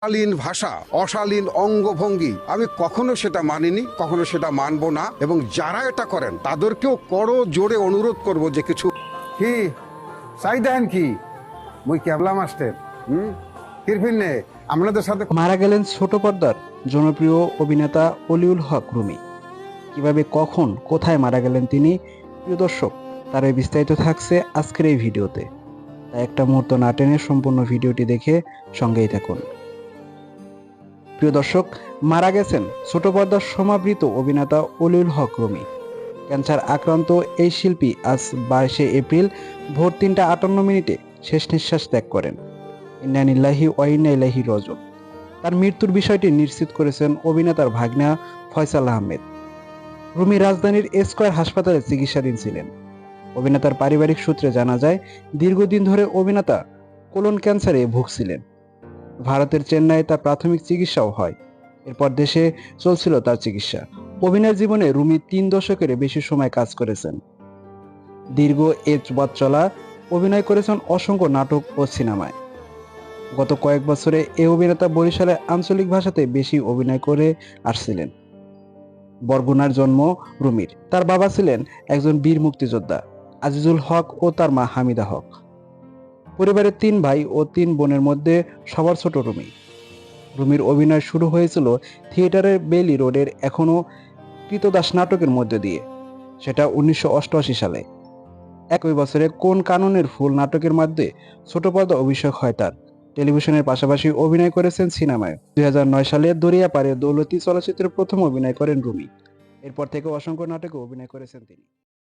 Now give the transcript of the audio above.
অশালীন ভাষা, অশালীন অঙ্গভঙ্গি, আমি কখনো সেটা মানিনি, কখনো সেটা মানবো না। এবং যারা এটা করেন তাদেরকেও করো জোরে অনুরোধ করব যে কিছু কি চাই দেন কি মুই কেবলা মাস্টার কিরফিনে আপনাদের সাথে মারা গেলেন ছোট পর্দার জনপ্রিয় অভিনেতা অলিউল হক রুমি। কিভাবে, কখন, কোথায় মারা গেলেন তিনি, প্রিয় দর্শক, তার এই বিস্তারিত থাকছে আজকের এই ভিডিওতে। তাই একটা মুহূর্ত না টেনে সম্পূর্ণ ভিডিওটি দেখে সঙ্গেই থাকুন। প্রিয় দর্শক, মারা গেছেন ছোট পর্দার সমাবৃত অভিনেতা অলিউল হক রুমি। ক্যান্সার আক্রান্ত এই শিল্পী আজ 22শে এপ্রিল ভোর 3:58 শেষ নিঃশ্বাস ত্যাগ করেন। ইন্না লিল্লাহি ওয়া ইন্না ইলাইহি রাজিউন। তার মৃত্যুর বিষয়টি নিশ্চিত করেছেন অভিনেতার ভাগ্না ফয়সাল আহমেদ। রুমি রাজধানীর স্কয়ার হাসপাতালে চিকিৎসাধীন ছিলেন। অভিনেতার পারিবারিক সূত্রে জানা যায়, দীর্ঘদিন ধরে অভিনেতা কোলন ক্যান্সারে ভুগছিলেন। ভারতের চেন্নাইয়ে তার প্রাথমিক চিকিৎসাও হয়। এরপর দেশে চলছিল তার চিকিৎসা। অভিনয়ের জীবনে রুমি 3 দশকের বেশি সময় কাজ করেছেন। দীর্ঘ এ পথ চলা অভিনয় করেছেন অসংখ্য নাটক ও সিনেমায়। গত কয়েক বছরে এই অভিনেতা বরিশালের আঞ্চলিক ভাষাতে বেশি অভিনয় করে আসছিলেন। বরগুনার জন্ম রুমির। তার বাবা ছিলেন একজন বীর মুক্তিযোদ্ধা আজিজুল হক ও তার মা হামিদা হক। পরিবারের 3 ভাই ও 3 বোনের মধ্যে সবার ছোট রুমি। রুমির অভিনয় শুরু হয়েছিল থিয়েটারের বেলি রোডের এখনো কৃতদাস নাটকের মধ্যে দিয়ে, সেটা 1988 সালে। একই বছরে কোন কাননের ফুল নাটকের মাধ্যমে ছোট পর্দা অভিষেক হয় তার। টেলিভিশনের পাশাপাশি অভিনয় করেছেন সিনেমায়। 2009 সালে দরিয়াপাড়ে দৌলতী চলচ্চিত্রে প্রথম অভিনয় করেন রুমি। এরপর থেকে অসংখ্য নাটকে অভিনয় করেছেন তিনি।